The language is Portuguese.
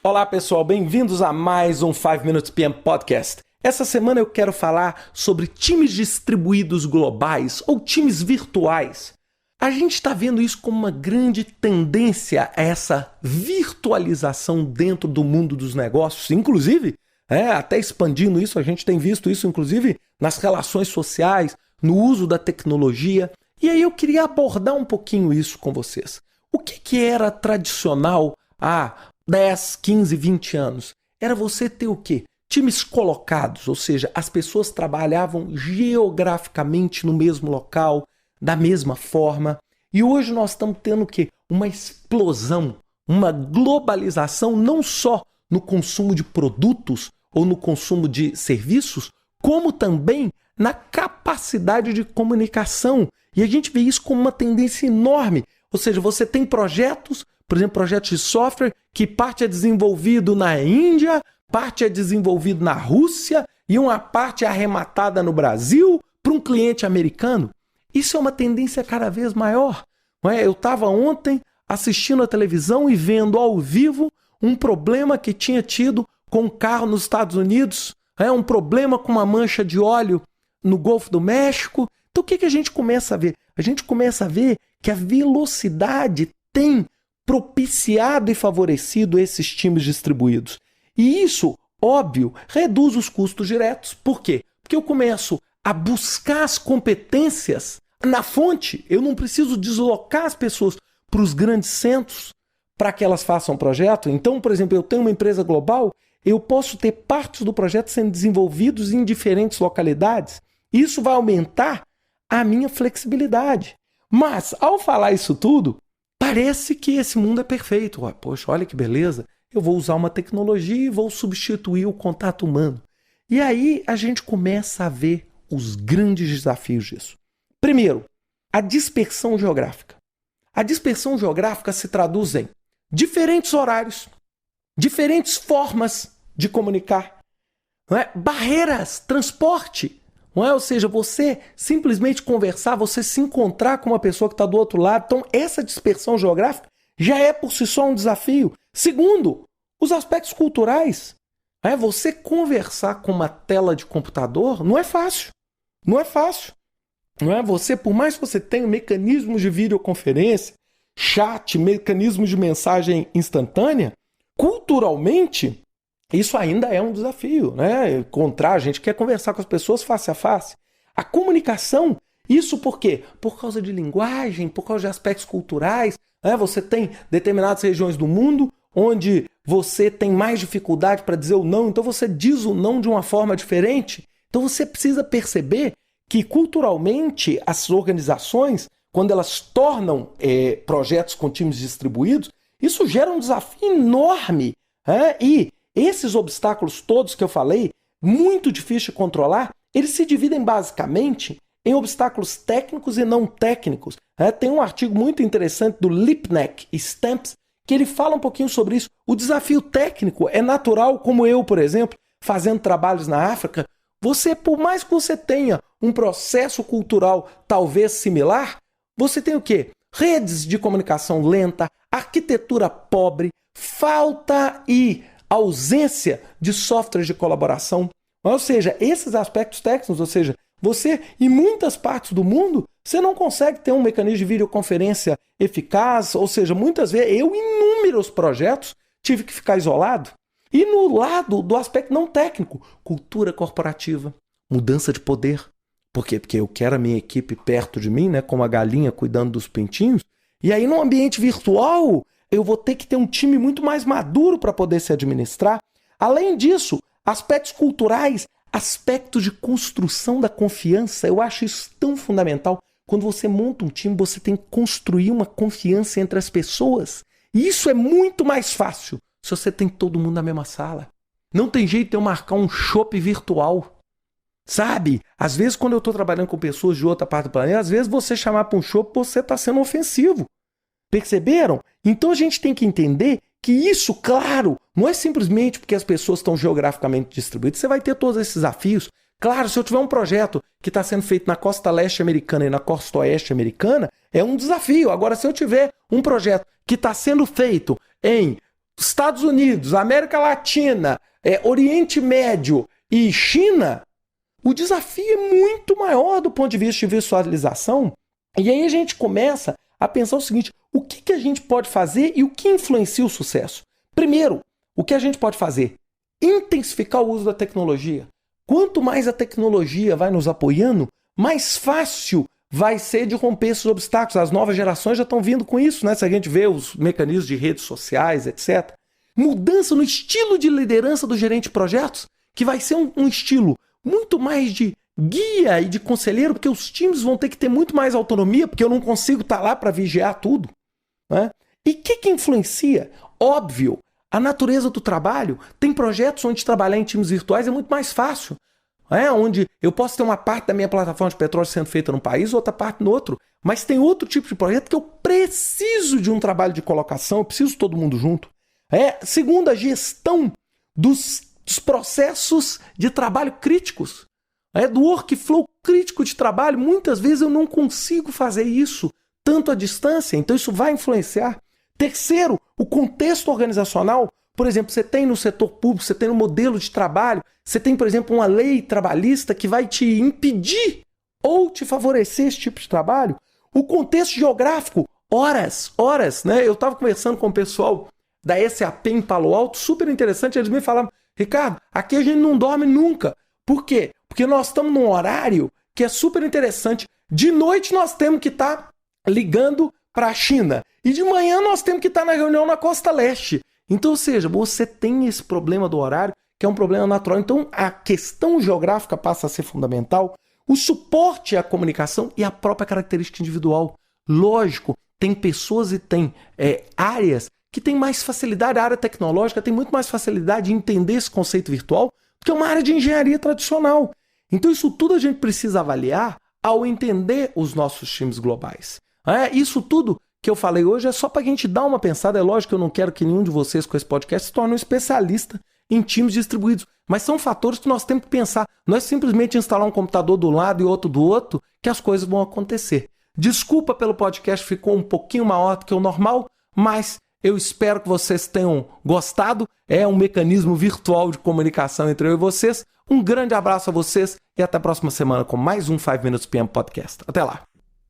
Olá pessoal, bem-vindos a mais um 5 Minutes PM Podcast. Essa semana eu quero falar sobre times distribuídos globais ou times virtuais. A gente está vendo isso como uma grande tendência a essa virtualização dentro do mundo dos negócios, inclusive, até expandindo isso, a gente tem visto isso inclusive nas relações sociais, no uso da tecnologia. E aí eu queria abordar um pouquinho isso com vocês. O que era tradicional há 10, 15, 20 anos? Era você ter o quê? Times colocados, ou seja, as pessoas trabalhavam geograficamente no mesmo local, da mesma forma. E hoje nós estamos tendo o quê? Uma explosão, uma globalização não só no consumo de produtos ou no consumo de serviços, como também na capacidade de comunicação. E a gente vê isso como uma tendência enorme. Ou seja, você tem projetos, por exemplo, projetos de software, que parte é desenvolvido na Índia, parte é desenvolvido na Rússia e uma parte é arrematada no Brasil para um cliente americano. Isso é uma tendência cada vez maior. Eu estava ontem assistindo a televisão e vendo ao vivo um problema que tinha tido com um carro nos Estados Unidos, um problema com uma mancha de óleo no Golfo do México. Então o que a gente começa a ver? A gente começa a ver que a velocidade tem propiciado e favorecido esses times distribuídos. E isso, óbvio, reduz os custos diretos. Por quê? Porque eu começo a buscar as competências na fonte. Eu não preciso deslocar as pessoas para os grandes centros para que elas façam o projeto. Então, por exemplo, eu tenho uma empresa global, eu posso ter partes do projeto sendo desenvolvidos em diferentes localidades. Isso vai aumentar a minha flexibilidade. Mas, ao falar isso tudo, parece que esse mundo é perfeito. Poxa, olha que beleza. Eu vou usar uma tecnologia e vou substituir o contato humano. E aí a gente começa a ver os grandes desafios disso. Primeiro, a dispersão geográfica. A dispersão geográfica se traduz em diferentes horários, diferentes formas de comunicar, barreiras, transporte. Ou seja, você simplesmente conversar, você se encontrar com uma pessoa que está do outro lado. Então, essa dispersão geográfica já é por si só um desafio. Segundo, os aspectos culturais. Você conversar com uma tela de computador não é fácil. Não é fácil. Você, por mais que você tenha mecanismos de videoconferência, chat, mecanismos de mensagem instantânea, culturalmente, isso ainda é um desafio, Encontrar, a gente quer conversar com as pessoas face a face. A comunicação, isso por quê? Por causa de linguagem, por causa de aspectos culturais. Você tem determinadas regiões do mundo onde você tem mais dificuldade para dizer o não, então você diz o não de uma forma diferente. Então você precisa perceber que culturalmente as organizações, quando elas tornam projetos com times distribuídos, isso gera um desafio enorme. E esses obstáculos todos que eu falei, muito difícil de controlar, eles se dividem basicamente em obstáculos técnicos e não técnicos. Tem um artigo muito interessante do Lipnek e Stamps que ele fala um pouquinho sobre isso. O desafio técnico é natural, como eu, por exemplo, fazendo trabalhos na África. Você, por mais que você tenha um processo cultural talvez similar, você tem o quê? Redes de comunicação lenta, arquitetura pobre, falta e ausência de softwares de colaboração. Ou seja, esses aspectos técnicos, ou seja, você, em muitas partes do mundo, você não consegue ter um mecanismo de videoconferência eficaz, ou seja, muitas vezes eu, em inúmeros projetos, tive que ficar isolado. E no lado do aspecto não técnico, cultura corporativa, mudança de poder. Por quê? Porque eu quero a minha equipe perto de mim, como a galinha cuidando dos pintinhos, e aí no ambiente virtual eu vou ter que ter um time muito mais maduro para poder se administrar. Além disso, aspectos culturais, aspectos de construção da confiança, eu acho isso tão fundamental. Quando você monta um time, você tem que construir uma confiança entre as pessoas. E isso é muito mais fácil se você tem todo mundo na mesma sala. Não tem jeito de eu marcar um chopp virtual. Sabe? Às vezes, quando eu estou trabalhando com pessoas de outra parte do planeta, às vezes você chamar para um chopp, você está sendo ofensivo. Perceberam? Então a gente tem que entender que isso, claro, não é simplesmente porque as pessoas estão geograficamente distribuídas. Você vai ter todos esses desafios. Claro, se eu tiver um projeto que está sendo feito na costa leste americana e na costa oeste americana, é um desafio. Agora, se eu tiver um projeto que está sendo feito em Estados Unidos, América Latina, Oriente Médio e China, o desafio é muito maior do ponto de vista de visualização. E aí a gente começa a pensar o seguinte: o que a gente pode fazer e o que influencia o sucesso? Primeiro, o que a gente pode fazer? Intensificar o uso da tecnologia. Quanto mais a tecnologia vai nos apoiando, mais fácil vai ser de romper esses obstáculos. As novas gerações já estão vindo com isso, né? Se a gente vê os mecanismos de redes sociais, etc. Mudança no estilo de liderança do gerente de projetos, que vai ser um estilo muito mais de guia e de conselheiro, porque os times vão ter que ter muito mais autonomia, porque eu não consigo estar lá para vigiar tudo, né? E o que influencia? Óbvio, a natureza do trabalho. Tem projetos onde trabalhar em times virtuais é muito mais fácil. Onde eu posso ter uma parte da minha plataforma de petróleo sendo feita num país, outra parte no outro. Mas tem outro tipo de projeto que eu preciso de um trabalho de colocação, eu preciso de todo mundo junto. Segundo, a gestão dos processos de trabalho críticos. Do workflow crítico de trabalho, muitas vezes eu não consigo fazer isso tanto à distância, então isso vai influenciar. Terceiro, o contexto organizacional. Por exemplo, você tem no setor público, você tem no modelo de trabalho, você tem, por exemplo, uma lei trabalhista que vai te impedir ou te favorecer esse tipo de trabalho. O contexto geográfico, horas, né? Eu estava conversando com o pessoal da SAP em Palo Alto, super interessante, eles me falavam: Ricardo, aqui a gente não dorme nunca. Por quê? Porque nós estamos num horário que é super interessante. De noite nós temos que estar ligando para a China. E de manhã nós temos que estar na reunião na Costa Leste. Então, ou seja, você tem esse problema do horário, que é um problema natural. Então, a questão geográfica passa a ser fundamental. O suporte à comunicação e a própria característica individual. Lógico, tem pessoas e tem áreas que têm mais facilidade. A área tecnológica tem muito mais facilidade de entender esse conceito virtual do que uma área de engenharia tradicional. Então, isso tudo a gente precisa avaliar ao entender os nossos times globais. Isso tudo que eu falei hoje é só para a gente dar uma pensada. É lógico que eu não quero que nenhum de vocês com esse podcast se torne um especialista em times distribuídos, mas são fatores que nós temos que pensar. Não é simplesmente instalar um computador do lado e outro do outro que as coisas vão acontecer. Desculpa pelo podcast, ficou um pouquinho maior do que o normal, mas eu espero que vocês tenham gostado. É um mecanismo virtual de comunicação entre eu e vocês. Um grande abraço a vocês e até a próxima semana com mais um 5 Minutes PM Podcast. Até lá!